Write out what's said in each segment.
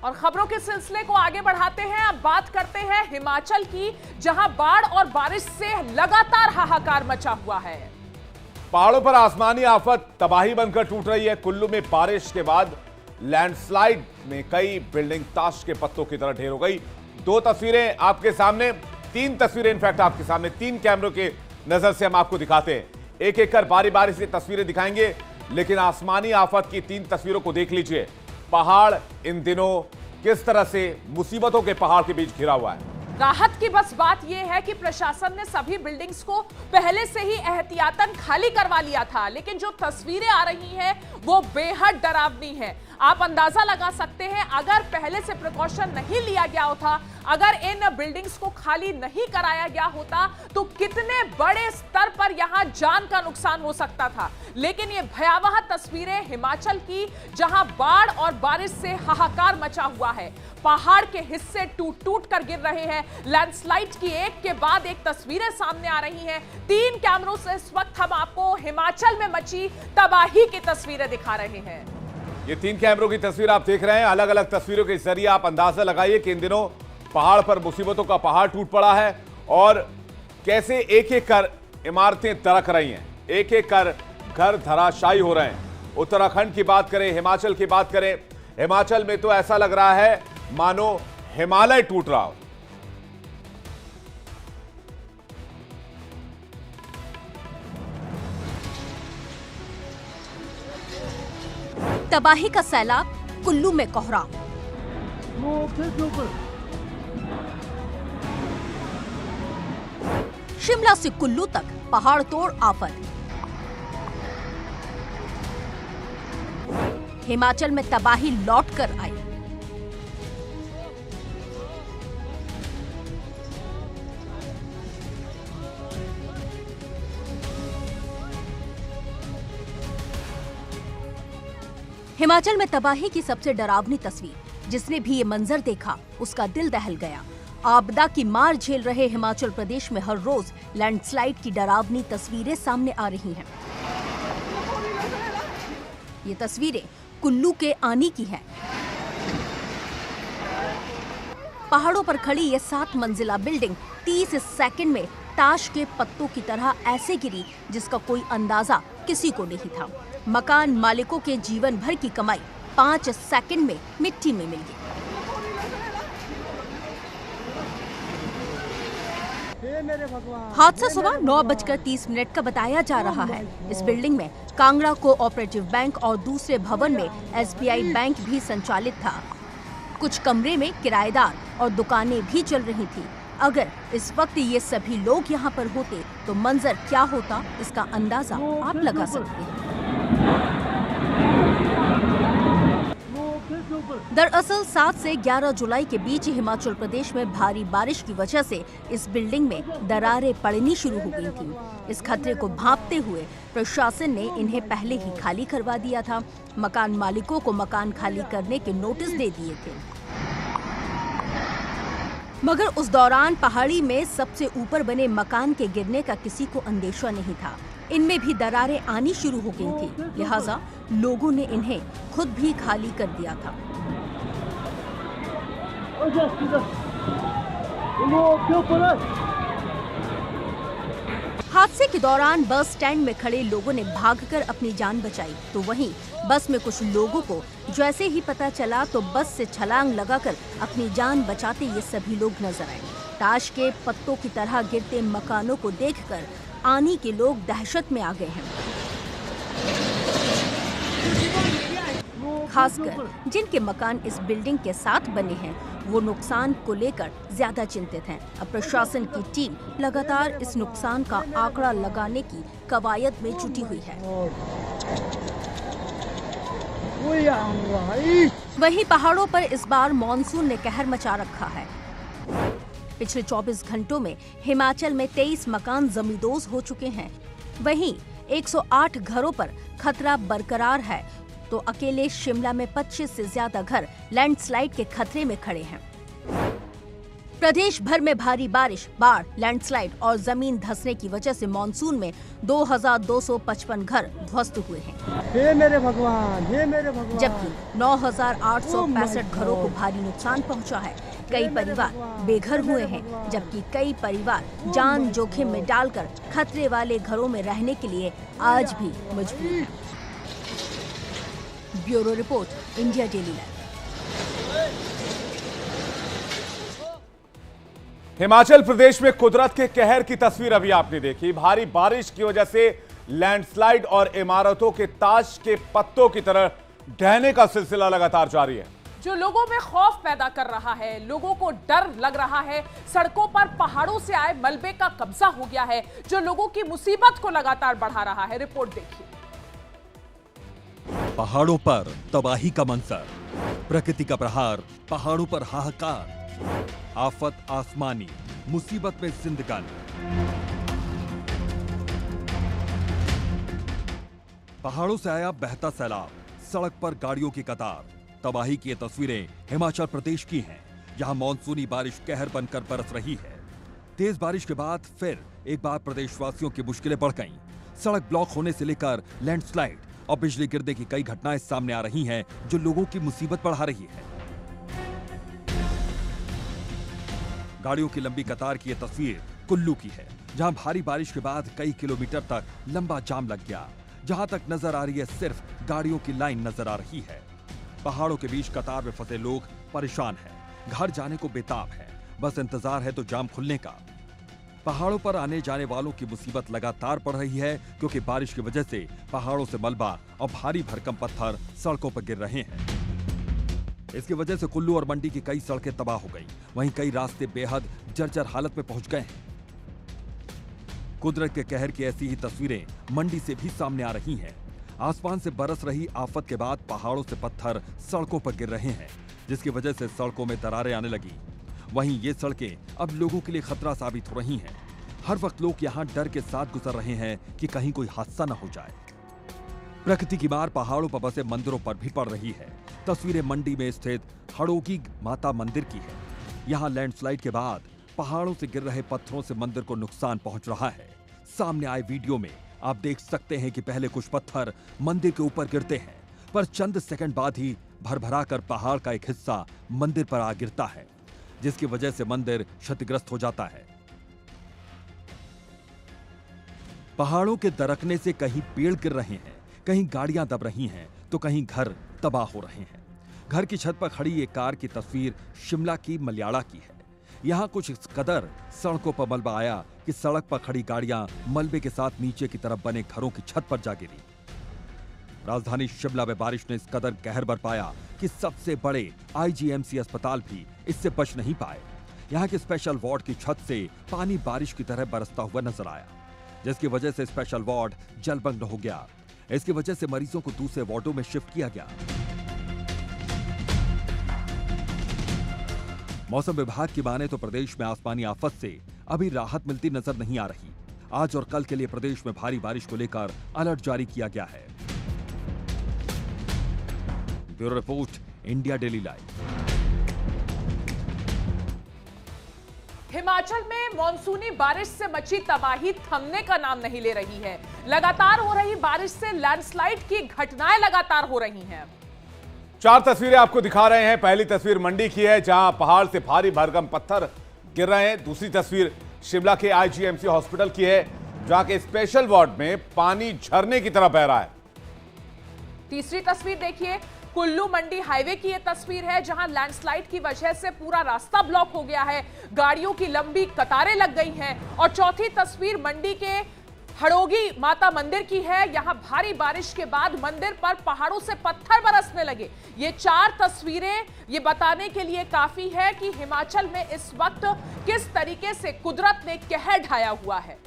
और खबरों के सिलसिले को आगे बढ़ाते हैं। अब बात करते हैं हिमाचल की, जहां बाढ़ और बारिश से लगातार हाहाकार मचा हुआ है। पहाड़ों पर आसमानी आफत तबाही बनकर टूट रही है। कुल्लू में बारिश के बाद लैंडस्लाइड में कई बिल्डिंग ताश के पत्तों की तरह ढेर हो गई। दो तस्वीरें आपके सामने, तीन तस्वीरें इनफैक्ट आपके सामने, तीन कैमरों के नजर से हम आपको दिखाते हैं। एक एक कर बारी बारी से तस्वीरें दिखाएंगे, लेकिन आसमानी आफत की तीन तस्वीरों को देख लीजिए। पहाड़ इन दिनों किस तरह से मुसीबतों के पहाड़ के बीच घिरा हुआ है। राहत की बस बात यह है कि प्रशासन ने सभी बिल्डिंग्स को पहले से ही एहतियातन खाली करवा लिया था, लेकिन जो तस्वीरें आ रही हैं वो बेहद डरावनी है। आप अंदाजा लगा सकते हैं, अगर पहले से प्रिकॉशन नहीं लिया गया होता, अगर इन बिल्डिंग्स को खाली नहीं कराया गया होता, तो कितने बड़े स्तर पर यहां जान का नुकसान हो सकता था। लेकिन ये भयावह तस्वीरें हिमाचल की, जहां बाढ़ और बारिश से हाहाकार मचा हुआ है। पहाड़ के हिस्से टूट टूट कर गिर रहे हैं। लैंडस्लाइड की एक के बाद एक तस्वीरें सामने आ रही हैं। तीन कैमरों से इस वक्त हम आपको हिमाचल में मची तबाही की तस्वीरें दिखा रहे हैं। ये तीन कैमरों की तस्वीर आप देख रहे हैं। अलग अलग तस्वीरों के जरिए आप अंदाजा लगाइए कि इन दिनों पहाड़ पर मुसीबतों का पहाड़ टूट पड़ा है और कैसे एक एक कर इमारतें दरक रही हैं, एक एक कर घर धराशायी हो रहे हैं। उत्तराखंड की बात करें, हिमाचल की बात करें, हिमाचल में तो ऐसा लग रहा है मानो हिमालय टूट रहा हो। तबाही का सैलाब, कुल्लू में कोहराम। शिमला से कुल्लू तक पहाड़ तोड़ आफत। हिमाचल में तबाही लौट कर आई। हिमाचल में तबाही की सबसे डरावनी तस्वीर, जिसने भी ये मंजर देखा उसका दिल दहल गया। आपदा की मार झेल रहे हिमाचल प्रदेश में हर रोज लैंडस्लाइड की डरावनी तस्वीरें सामने आ रही हैं। ये तस्वीरें कुल्लू के आनी की हैं। पहाड़ों पर खड़ी ये 7 मंजिला बिल्डिंग 30 सेकंड में ताश के पत्तों की तरह ऐसे गिरी जिसका कोई अंदाजा किसी को नहीं था। मकान मालिकों के जीवन भर की कमाई 5 सेकंड में मिट्टी में मिल गई। हादसा सुबह 9:30 का बताया जा रहा है। इस बिल्डिंग में कांगड़ा कोऑपरेटिव बैंक और दूसरे भवन में SBI बैंक भी संचालित था। कुछ कमरे में किराएदार और दुकानें भी चल रही थी। अगर इस वक्त ये सभी लोग यहाँ पर होते तो मंजर क्या होता, इसका अंदाजा आप लगा सकते हैं। दरअसल 7 से 11 जुलाई के बीच हिमाचल प्रदेश में भारी बारिश की वजह से इस बिल्डिंग में दरारें पड़नी शुरू हो गई थीं। इस खतरे को भांपते हुए प्रशासन ने इन्हें पहले ही खाली करवा दिया था। मकान मालिकों को मकान खाली करने के नोटिस दे दिए थे, मगर उस दौरान पहाड़ी में सबसे ऊपर बने मकान के गिरने का किसी को अंदेशा नहीं था। इनमें भी दरारें आनी शुरू हो गई थी, लिहाजा लोगों ने इन्हें खुद भी खाली कर दिया था। हादसे के दौरान बस स्टैंड में खड़े लोगों ने भागकर अपनी जान बचाई, तो वहीं बस में कुछ लोगों को जैसे ही पता चला तो बस से छलांग लगाकर अपनी जान बचाते ये सभी लोग नजर आए। ताश के पत्तों की तरह गिरते मकानों को देखकर आनी के लोग दहशत में आ गए हैं। खासकर जिनके मकान इस बिल्डिंग के साथ बने हैं, वो नुकसान को लेकर ज्यादा चिंतित हैं। अब प्रशासन की टीम लगातार इस नुकसान का आंकड़ा लगाने की कवायद में जुटी हुई है। वहीं पहाड़ों पर इस बार मॉनसून ने कहर मचा रखा है। पिछले 24 घंटों में हिमाचल में 23 मकान जमींदोज हो चुके हैं। वहीं 108 घरों पर खतरा बरकरार है, तो अकेले शिमला में 25 से ज्यादा घर लैंडस्लाइड के खतरे में खड़े हैं। प्रदेश भर में भारी बारिश, बाढ़, लैंडस्लाइड और जमीन धंसने की वजह से मानसून में 2255 घर ध्वस्त हुए हैं। हे मेरे भगवान, हे मेरे भगवान। जबकि 9865 घरों को भारी नुकसान पहुंचा है। कई परिवार बेघर हुए हैं, जबकि कई परिवार जान जोखिम में डालकर खतरे वाले घरों में रहने के लिए आज भी मजबूर हैं। Bureau report, India daily live. Himachal Pradesh में कुदरत के कहर की तस्वीर अभी आपने देखी। भारी बारिश की वजह से लैंडस्लाइड और इमारतों के ताश के पत्तों की तरह ढहने का सिलसिला लगातार जारी है, जो लोगों में खौफ पैदा कर रहा है। लोगों को डर लग रहा है। सड़कों पर पहाड़ों से आए मलबे का कब्जा हो गया है, जो लोगों की मुसीबत को लगातार बढ़ा रहा है। रिपोर्ट देखिए। पहाड़ों पर तबाही का मंजर, प्रकृति का प्रहार, पहाड़ों पर हाहाकार, आफत आसमानी, मुसीबत में जिंदगानी। पहाड़ों से आया बहता सैलाब, सड़क पर गाड़ियों की कतार। तबाही की ये तस्वीरें हिमाचल प्रदेश की हैं, जहां मॉनसूनी बारिश कहर बनकर बरस रही है। तेज बारिश के बाद फिर एक बार प्रदेशवासियों की मुश्किलें बढ़ गईं। सड़क ब्लॉक होने से लेकर लैंडस्लाइड और बिजली गिरने की कई घटनाएं सामने आ रही हैं, जो लोगों की मुसीबत बढ़ा रही है। गाड़ियों की लंबी कतार की यह तस्वीर कुल्लू की है, जहां भारी बारिश के बाद कई किलोमीटर तक लंबा जाम लग गया। जहां तक नजर आ रही है, सिर्फ गाड़ियों की लाइन नजर आ रही है। पहाड़ों के बीच कतार में फंसे लोग परेशान हैं, घर जाने को बेताब है, बस इंतजार है तो जाम खुलने का। पहाड़ों पर आने जाने वालों की मुसीबत लगातार बढ़ रही है, क्योंकि बारिश की वजह से पहाड़ों से मलबा और भारी भरकम पत्थर सड़कों पर गिर रहे हैं। इसकी वजह से कुल्लू और मंडी की कई सड़कें तबाह हो गई, वहीं कई रास्ते बेहद जर्जर हालत में पहुंच गए हैं। कुदरत के कहर की ऐसी ही तस्वीरें मंडी से भी सामने आ रही हैं। आसमान से बरस रही आफत के बाद पहाड़ों से पत्थर सड़कों पर गिर रहे हैं, जिसकी वजह से सड़कों में दरारें आने लगी। वहीं ये सड़कें अब लोगों के लिए खतरा साबित हो रही हैं। हर वक्त लोग यहाँ डर के साथ गुजर रहे हैं कि कहीं कोई हादसा न हो जाए। प्रकृति की मार पहाड़ों पर बसे मंदिरों पर भी पड़ रही है। तस्वीरें मंडी में स्थित हड़ोगी माता मंदिर की है। यहाँ लैंडस्लाइड के बाद पहाड़ों से गिर रहे पत्थरों से मंदिर को नुकसान पहुंच रहा है। सामने आए वीडियो में आप देख सकते हैं कि पहले कुछ पत्थर मंदिर के ऊपर गिरते हैं, पर चंद सेकंड बाद ही भरभरा कर पहाड़ का एक हिस्सा मंदिर पर आ गिरता है, जिसकी वजह से मंदिर क्षतिग्रस्त हो जाता है। पहाड़ों के दरकने से कहीं पेड़ गिर रहे हैं, कहीं गाड़ियां दब रही हैं, तो कहीं घर तबाह हो रहे हैं। घर की छत पर खड़ी एक कार की तस्वीर शिमला की मल्याड़ा की है। यहाँ कुछ इस कदर सड़कों पर मलबा आया कि सड़क पर खड़ी गाड़ियां मलबे के साथ नीचे की तरफ बने घरों की छत पर जा गिरी। राजधानी शिमला में बारिश ने इस कदर कहर बरपाया कि सबसे बड़े आईजीएमसी अस्पताल भी इससे बच नहीं पाए। यहाँ के स्पेशल वार्ड की छत से पानी बारिश की तरह बरसता हुआ नजर आया, जिसकी वजह से स्पेशल वार्ड जलमग्न हो गया। इसकी वजह से मरीजों को दूसरे वार्डों में शिफ्ट किया गया। मौसम विभाग की माने तो प्रदेश में आसमानी आफत से अभी राहत मिलती नजर नहीं आ रही। आज और कल के लिए प्रदेश में भारी बारिश को लेकर अलर्ट जारी किया गया है। Bureau report, India daily live. Himachal में मॉनसूनी बारिश से मची तबाही थमने का नाम नहीं ले रही है। लगातार हो रही बारिश से लैंडस्लाइड की घटनाएं लगातार हो रही हैं। चार तस्वीरें आपको दिखा रहे हैं। पहली तस्वीर मंडी की है, जहां पहाड़ से भारी भरकम पत्थर गिर रहे हैं। दूसरी तस्वीर शिमला के आईजीएमसी हॉस्पिटल की है, जहां के स्पेशल वार्ड में पानी झरने की तरह बह रहा है। तीसरी तस्वीर देखिए, कुल्लू मंडी हाईवे की यह तस्वीर है, जहां लैंडस्लाइड की वजह से पूरा रास्ता ब्लॉक हो गया है, गाड़ियों की लंबी कतारें लग गई हैं। और चौथी तस्वीर मंडी के हड़ोगी माता मंदिर की है। यहां भारी बारिश के बाद मंदिर पर पहाड़ों से पत्थर बरसने लगे। ये चार तस्वीरें ये बताने के लिए काफी है कि हिमाचल में इस वक्त किस तरीके से कुदरत ने कहर ढाया हुआ है।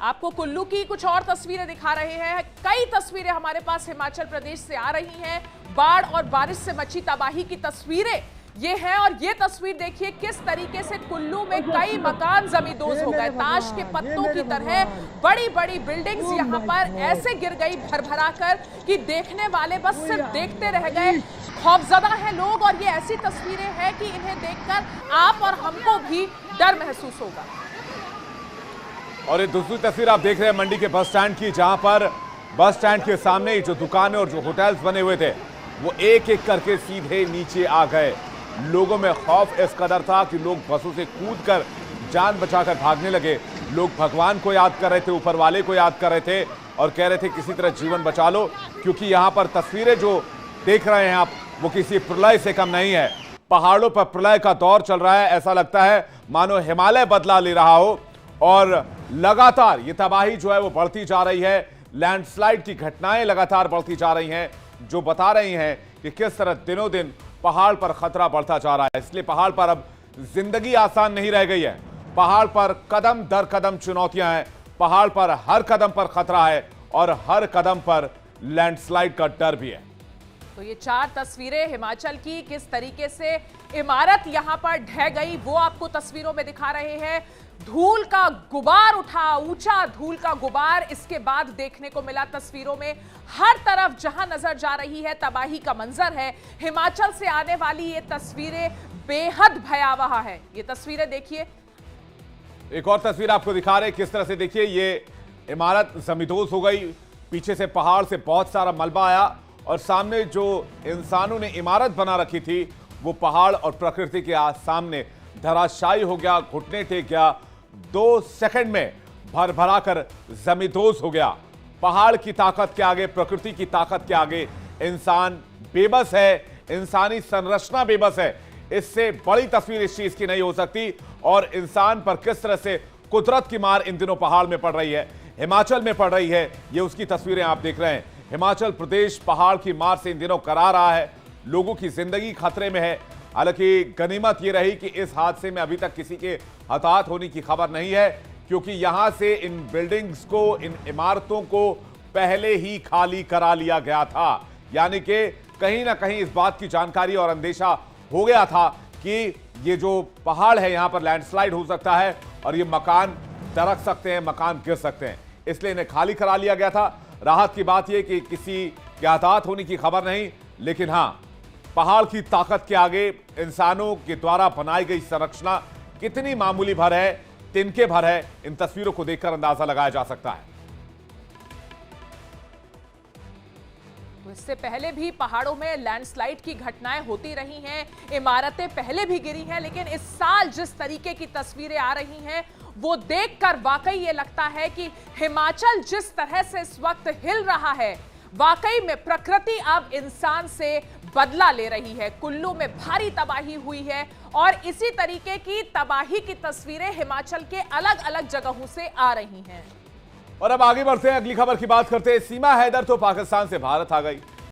आपको कुल्लू की कुछ और तस्वीरें दिखा रहे हैं। कई तस्वीरें हमारे पास हिमाचल प्रदेश से आ रही हैं। बाढ़ और बारिश से मची तबाही की तस्वीरें ये है और ये तस्वीर देखिए किस तरीके से कुल्लू में कई मकान जमींदोज हो गए। ताश के पत्तों की तरह बड़ी बड़ी बिल्डिंग्स यहाँ पर ऐसे गिर गई भरभरा कर कि देखने वाले बस सिर्फ देखते रह गए। खौफजदा है लोग और ये ऐसी तस्वीरें हैं कि इन्हें देखकर आप और हमको भी डर महसूस होगा। और ये दूसरी तस्वीर आप देख रहे हैं मंडी के बस स्टैंड की, जहां पर बस स्टैंड के सामने जो दुकानें और जो होटल्स बने हुए थे वो एक एक करके सीधे नीचे आ गए। लोगों में खौफ इस कदर था कि लोग बसों से कूदकर जान बचाकर भागने लगे। लोग भगवान को याद कर रहे थे, ऊपर वाले को याद कर रहे थे और कह रहे थे किसी तरह जीवन बचा लो, क्योंकि यहां पर तस्वीरें जो देख रहे हैं आप वो किसी प्रलय से कम नहीं है। पहाड़ों पर प्रलय का दौर चल रहा है। ऐसा लगता है मानो हिमालय बदला ले रहा हो और लगातार ये तबाही जो है वो बढ़ती जा रही है। लैंडस्लाइड की घटनाएं लगातार बढ़ती जा रही हैं, जो बता रही हैं कि किस तरह दिनों दिन पहाड़ पर खतरा बढ़ता जा रहा है। इसलिए पहाड़ पर अब जिंदगी आसान नहीं रह गई है। पहाड़ पर कदम दर कदम चुनौतियां हैं। पहाड़ पर हर कदम पर खतरा है और हर कदम पर लैंडस्लाइड का डर भी है। तो ये 4 तस्वीरें हिमाचल की, किस तरीके से इमारत यहां पर ढह गई वो आपको तस्वीरों में दिखा रहे हैं। धूल का गुबार उठा, ऊंचा धूल का गुबार इसके बाद देखने को मिला तस्वीरों में। हर तरफ जहां नजर जा रही है तबाही का मंजर है। हिमाचल से आने वाली ये तस्वीरें बेहद भयावह है। ये तस्वीरें देखिए, एक और तस्वीर आपको दिखा रहे किस तरह से, देखिए ये इमारत जमींदोज हो गई। पीछे से पहाड़ से बहुत सारा मलबा आया और सामने जो इंसानों ने इमारत बना रखी थी वो पहाड़ और प्रकृति के सामने धराशायी हो गया, घुटने टेक गया। 2 सेकंड में भरभरा कर जमींदोज हो गया। पहाड़ की ताकत के आगे, प्रकृति की ताकत के आगे इंसान बेबस है, इंसानी संरचना बेबस है। इससे बड़ी तस्वीर इस चीज की नहीं हो सकती। और इंसान पर किस तरह से कुदरत की मार इन दिनों पहाड़ में पड़ रही है, हिमाचल में पड़ रही है, ये उसकी तस्वीरें आप देख रहे हैं। हिमाचल प्रदेश पहाड़ की मार से इन दिनों करा रहा है। लोगों की जिंदगी खतरे में है। हालांकि गनीमत ये रही कि इस हादसे में अभी तक किसी के हताहत होने की खबर नहीं है, क्योंकि यहां से इन बिल्डिंग्स को, इन इमारतों को पहले ही खाली करा लिया गया था। यानी कि कहीं ना कहीं इस बात की जानकारी और अंदेशा हो गया था कि ये जो पहाड़ है यहां पर लैंडस्लाइड हो सकता है और ये मकान दरक सकते हैं, मकान गिर सकते हैं, इसलिए इन्हें खाली करा लिया गया था। राहत की बात यह कि किसी के हताहत होने की खबर नहीं, लेकिन हां, पहाड़ की ताकत के आगे इंसानों के द्वारा बनाई गई संरचना कितनी मामूली भर है, तिनके भर है, इन तस्वीरों को देखकर अंदाजा लगाया जा सकता है। तो इससे पहले भी पहाड़ों में लैंडस्लाइड की घटनाएं होती रही हैं, इमारतें पहले भी गिरी हैं, लेकिन इस साल जिस तरीके की तस्वीरें आ रही हैं वो देखकर वाकई ये लगता है कि हिमाचल जिस तरह से इस वक्त हिल रहा है, वाकई में प्रकृति अब इंसान से बदला ले रही है। कुल्लू में भारी तबाही हुई है और इसी तरीके की तबाही की तस्वीरें हिमाचल के अलग अलग जगहों से आ रही हैं। और अब आगे बढ़ते हैं, अगली खबर की बात करते हैं। सीमा हैदर तो पाकिस्तान से भारत आ गई।